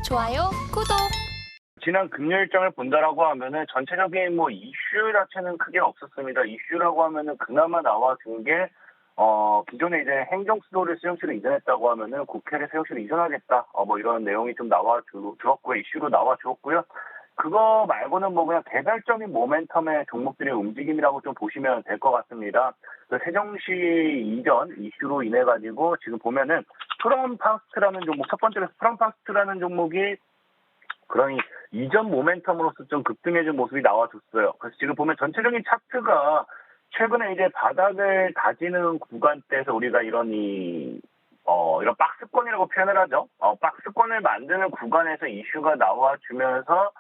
좋아요, 구독. 지난 금요일장을 본다라고 하면은 전체적인 뭐 이슈 자체는 크게 없었습니다. 이슈라고 하면은 그나마 나와준 게 기존에 이제 행정수도를 수용시로 이전했다고 하면은 국회를 수용시로 이전하겠다. 뭐 이런 내용이 좀 나와주었고요. 이슈로 나와주었고요. 그거 말고는 뭐 그냥 개별적인 모멘텀의 종목들의 움직임이라고 좀 보시면 될 것 같습니다. 그 세종시 이전 이슈로 인해 가지고 지금 보면은 프롬파스트라는 종목, 첫 번째로 프롬파스트라는 종목이 그러니 이전 모멘텀으로서 좀 급등해준 모습이 나와줬어요. 그래서 지금 보면 전체적인 차트가 최근에 이제 바닥을 다지는 구간대에서 우리가 이런 박스권이라고 표현을 하죠. 박스권을 만드는 구간에서 이슈가 나와주면서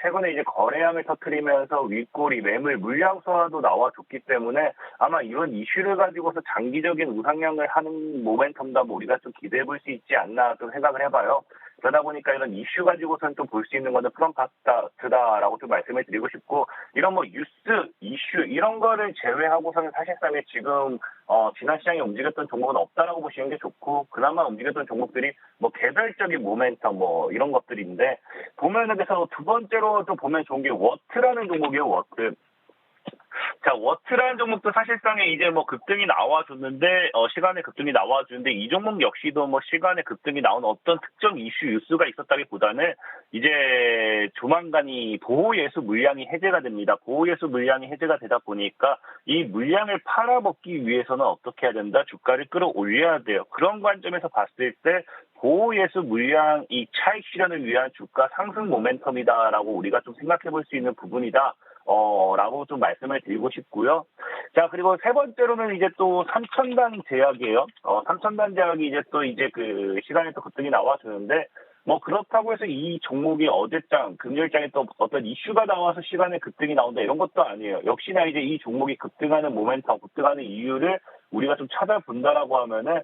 최근에 이제 거래량을 터뜨리면서 윗꼬리, 매물, 물량 소화도 나와줬기 때문에 아마 이런 이슈를 가지고서 장기적인 우상향을 하는 모멘텀도 우리가 좀 기대해 볼 수 있지 않나 좀 생각을 해봐요. 그러다 보니까 이런 이슈 가지고서는 좀 볼 수 있는 거는 프롬파스트다라고 좀 말씀을 드리고 싶고, 이런 뭐 뉴스, 이슈 이런 거를 제외하고서는 사실상에 지금 지난 시장에 움직였던 종목은 없다라고 보시는 게 좋고, 그나마 움직였던 종목들이 뭐 개별적인 모멘텀 뭐 이런 것들인데, 보면은 그래서 두 번째로 또 보면 좋은 게 워트라는 종목이에요. 워트. 자, 워트라는 종목도 사실상에 이제 뭐 급등이 나와줬는데, 시간에 급등이 나와주는데, 이 종목 역시도 뭐 시간에 급등이 나온 어떤 특정 이슈, 뉴스가 있었다기보다는 이제 조만간이 보호예수 물량이 해제가 됩니다. 보호예수 물량이 해제가 되다 보니까 이 물량을 팔아먹기 위해서는 어떻게 해야 된다? 주가를 끌어올려야 돼요. 그런 관점에서 봤을 때 보호예수 물량 이 차익 실현을 위한 주가 상승 모멘텀이다라고 우리가 좀 생각해 볼 수 있는 부분이다. 라고 좀 말씀을 드리고 싶고요. 자, 그리고 세 번째로는 이제 또 삼천단 제약이에요. 삼천단 제약이 이제 또 이제 그 시간에 또 급등이 나와주는데, 뭐 그렇다고 해서 이 종목이 어제장, 금요일장에 또 어떤 이슈가 나와서 시간에 급등이 나온다 이런 것도 아니에요. 역시나 이제 이 종목이 급등하는 모멘텀, 급등하는 이유를 우리가 좀 찾아본다라고 하면은,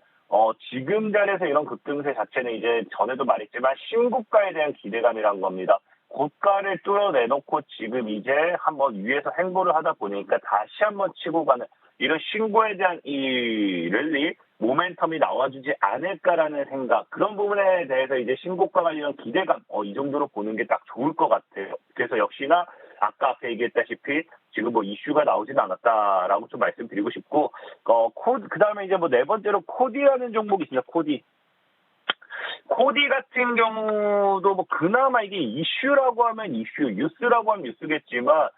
지금 자리에서 이런 급등세 자체는 이제 전에도 말했지만 신고가에 대한 기대감이란 겁니다. 고가를 뚫어내놓고 지금 이제 한번 위에서 행보를 하다 보니까 다시 한번 치고 가는 이런 신고에 대한 이 랠리, 모멘텀이 나와주지 않을까라는 생각, 그런 부분에 대해서 이제 신고가 관련 기대감, 이 정도로 보는 게 딱 좋을 것 같아요. 그래서 역시나 아까 앞에 얘기했다시피 지금 뭐 이슈가 나오지는 않았다라고 좀 말씀드리고 싶고, 그 다음에 이제 뭐 네 번째로 코디라는 종목이 있습니다. 코디 같은 경우도 뭐 그나마 이게 이슈라고 하면 이슈, 뉴스라고 하면 뉴스겠지만,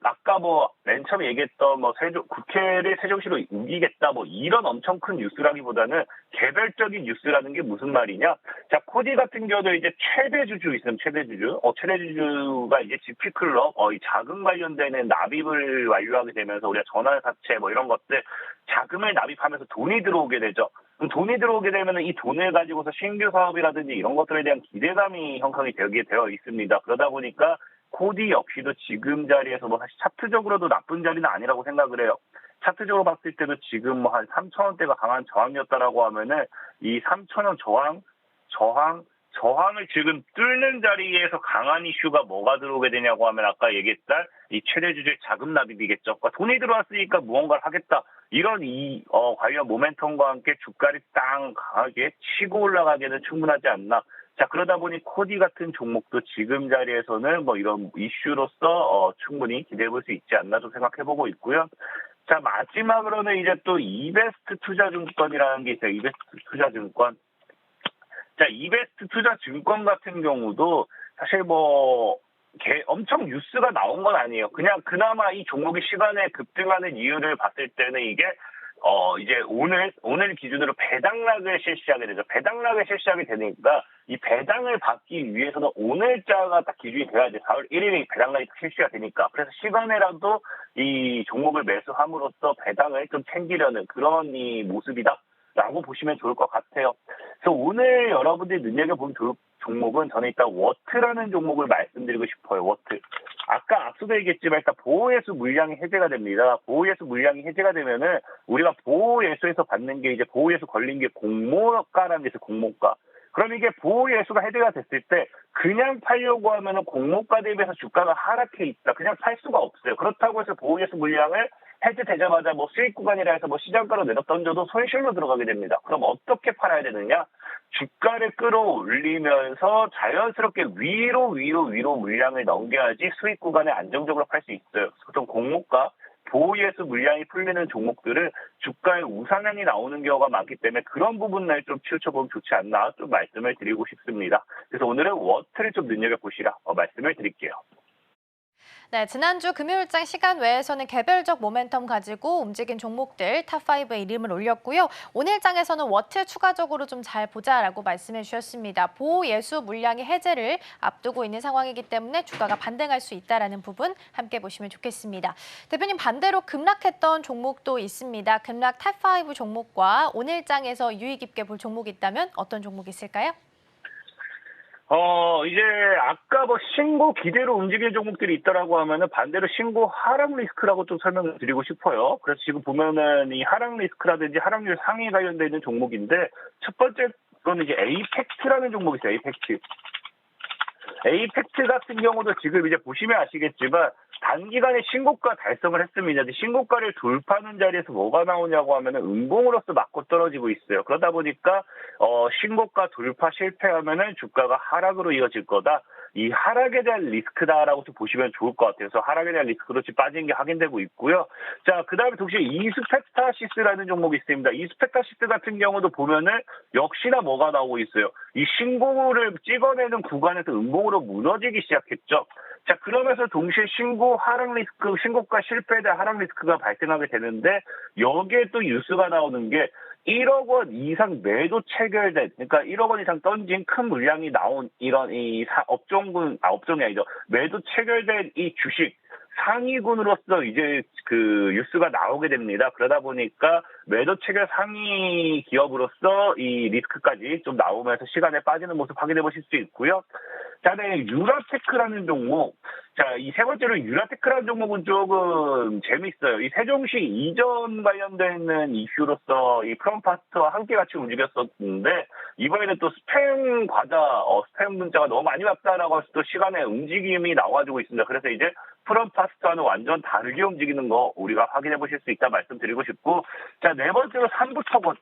아까 뭐 맨 처음에 얘기했던 뭐 국회를 세종시로 옮기겠다 뭐 이런 엄청 큰 뉴스라기보다는 개별적인 뉴스라는 게 무슨 말이냐? 자, 코디 같은 경우도 이제 최대 주주 있으면 최대 주주가 이제 GP클럽, 이 자금 관련되는 납입을 완료하게 되면서 우리가 전환사채 뭐 이런 것들 자금을 납입하면서 돈이 들어오게 되죠. 그럼 돈이 들어오게 되면 이 돈을 가지고서 신규 사업이라든지 이런 것들에 대한 기대감이 형성이 되게 되어 있습니다. 그러다 보니까 코디 역시도 지금 자리에서 뭐 사실 차트적으로도 나쁜 자리는 아니라고 생각을 해요. 차트적으로 봤을 때도 지금 뭐 한 3,000원대가 강한 저항이었다라고 하면은 이 3,000원 저항을 지금 뚫는 자리에서 강한 이슈가 뭐가 들어오게 되냐고 하면 아까 얘기했던 이 최대 주주의 자금 납입이겠죠. 그러니까 돈이 들어왔으니까 무언가를 하겠다. 이런 관련 모멘텀과 함께 주가를 땅 강하게 치고 올라가기에는 충분하지 않나. 자, 그러다 보니 코디 같은 종목도 지금 자리에서는 뭐 이런 이슈로서 충분히 기대해 볼 수 있지 않나 좀 생각해 보고 있고요. 자, 마지막으로는 이제 또 이베스트 투자증권이라는 게 있어요. 이베스트 투자증권. 자, 이베스트 투자증권 같은 경우도 사실 뭐 엄청 뉴스가 나온 건 아니에요. 그냥 그나마 이 종목이 시간에 급등하는 이유를 봤을 때는 이게 이제 오늘 기준으로 배당락을 실시하게 되죠. 배당락을 실시하게 되니까 이 배당을 받기 위해서는 오늘자가 딱 기준이 돼야 돼. 4월 1일에 배당락이 실시가 되니까. 그래서 시간에라도 이 종목을 매수함으로써 배당을 좀 챙기려는 그런 이 모습이다. 라고 보시면 좋을 것 같아요. 그래서 오늘 여러분들이 눈여겨보면 좋을 종목은 저는 일단 워트라는 종목을 말씀드리고 싶어요. 워트. 아까 앞서도 얘기했지만 일단 보호예수 물량이 해제가 됩니다. 보호예수 물량이 해제가 되면은 우리가 보호예수에서 받는 게 이제 보호예수 걸린 게 공모가라는 게 있어요. 공모가. 그럼 이게 보호예수가 해제가 됐을 때 그냥 팔려고 하면은 공모가 대비해서 주가가 하락해 있다. 그냥 팔 수가 없어요. 그렇다고 해서 보호예수 물량을 해제되자마자 뭐 수익 구간이라 해서 뭐 시장가로 내다 던져도 손실로 들어가게 됩니다. 그럼 어떻게 팔아야 되느냐? 주가를 끌어올리면서 자연스럽게 위로 물량을 넘겨야지 수익 구간에 안정적으로 팔 수 있어요. 보통 공모가 보호예수 물량이 풀리는 종목들은 주가에 우상향이 나오는 경우가 많기 때문에 그런 부분을 좀 치우쳐보면 좋지 않나 좀 말씀을 드리고 싶습니다. 그래서 오늘은 워트를 좀 눈여겨보시라 말씀을 드릴게요. 네, 지난주 금요일장 시간 외에서는 개별적 모멘텀 가지고 움직인 종목들 탑5에 이름을 올렸고요. 오늘장에서는 워트 추가적으로 좀 잘 보자라고 말씀해 주셨습니다. 보호 예수 물량의 해제를 앞두고 있는 상황이기 때문에 주가가 반등할 수 있다는 부분 함께 보시면 좋겠습니다. 대표님 반대로 급락했던 종목도 있습니다. 급락 탑5 종목과 오늘장에서 유의 깊게 볼 종목이 있다면 어떤 종목이 있을까요? 이제 아까 뭐 신고 기대로 움직이는 종목들이 있다라고 하면은 반대로 신고 하락 리스크라고 좀 설명을 드리고 싶어요. 그래서 지금 보면은 이 하락 리스크라든지 하락률 상위 관련되어 있는 종목인데 첫 번째 거는 이제 에이펙트라는 종목이 있어요. 에이펙트. 에이펙트 같은 경우도 지금 이제 보시면 아시겠지만 단기간에 신고가 달성을 했습니다. 신고가를 돌파하는 자리에서 뭐가 나오냐고 하면은 음봉으로서 맞고 떨어지고 있어요. 그러다 보니까 신고가 돌파 실패하면은 주가가 하락으로 이어질 거다. 이 하락에 대한 리스크다라고 좀 보시면 좋을 것 같아요. 그래서 하락에 대한 리스크로 지금 빠진 게 확인되고 있고요. 자, 그 다음에 동시에 이스펙타시스라는 종목이 있습니다. 이스펙타시스 같은 경우도 보면은 역시나 뭐가 나오고 있어요. 이 신고를 찍어내는 구간에서 음봉으로 무너지기 시작했죠. 자, 그러면서 동시에 신고 하락 리스크, 신고가 실패에 대한 하락 리스크가 발생하게 되는데 여기에 또 뉴스가 나오는 게 1억 원 이상 매도 체결된, 그러니까 1억 원 이상 던진 큰 물량이 나온 이런 업종이 아니죠. 매도 체결된 이 주식 상위군으로서 이제 그 뉴스가 나오게 됩니다. 그러다 보니까 매도 체결 상위 기업으로서 이 리스크까지 좀 나오면서 시간에 빠지는 모습 확인해 보실 수 있고요. 자, 네, 유라테크라는 종목. 자, 이 세 번째로 유라테크라는 종목은 조금 재밌어요. 이 세종시 이전 관련되어 있는 이슈로서 이 프롬파스트와 함께 같이 움직였었는데 이번에는 또 스팸 스팸 문자가 너무 많이 왔다라고 해서 또 시간에 움직임이 나와주고 있습니다. 그래서 이제 프롬파스트와는 완전 다르게 움직이는 거 우리가 확인해 보실 수 있다 말씀드리고 싶고, 자, 네 번째로 삼부토건.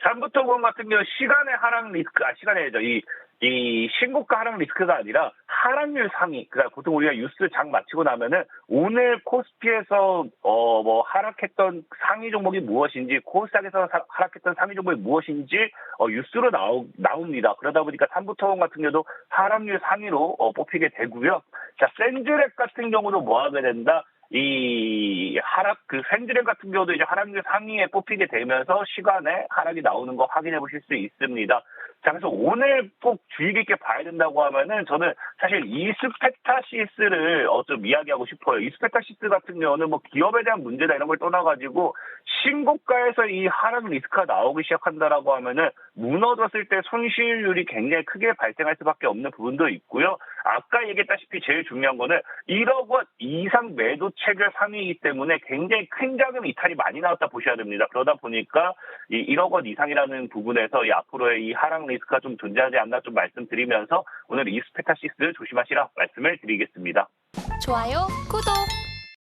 삼부토건 같은 경우 시간의 하락 리스크, 시간에죠. 이 신고가 하락 리스크가 아니라 하락률 상위. 그러니까 보통 우리가 뉴스 장 마치고 나면은 오늘 코스피에서 뭐 하락했던 상위 종목이 무엇인지, 코스닥에서 하락했던 상위 종목이 무엇인지 뉴스로 나옵니다. 그러다 보니까 삼부토건 같은 경우도 하락률 상위로 뽑히게 되고요. 자, 센즈렉 같은 경우도 뭐 하게 된다? 샌드램 같은 경우도 이제 하락률 상위에 뽑히게 되면서 시간에 하락이 나오는 거 확인해 보실 수 있습니다. 자, 그래서 오늘 꼭 주의 깊게 봐야 된다고 하면은 저는 사실 이스펙타시스를 좀 이야기하고 싶어요. 이스펙타시스 같은 경우는 뭐 기업에 대한 문제다 이런 걸 떠나가지고 신고가에서 이 하락 리스크가 나오기 시작한다라고 하면은 무너졌을 때 손실률이 굉장히 크게 발생할 수밖에 없는 부분도 있고요. 아까 얘기했다시피 제일 중요한 거는 1억 원 이상 매도 체결 상위이기 때문에 굉장히 큰 자금 이탈이 많이 나왔다 보셔야 됩니다. 그러다 보니까 이 1억 원 이상이라는 부분에서 이 앞으로의 이 하락 리스크가 좀 존재하지 않나 좀 말씀드리면서 오늘 이스펙타시스 조심하시라 말씀을 드리겠습니다. 좋아요, 구독!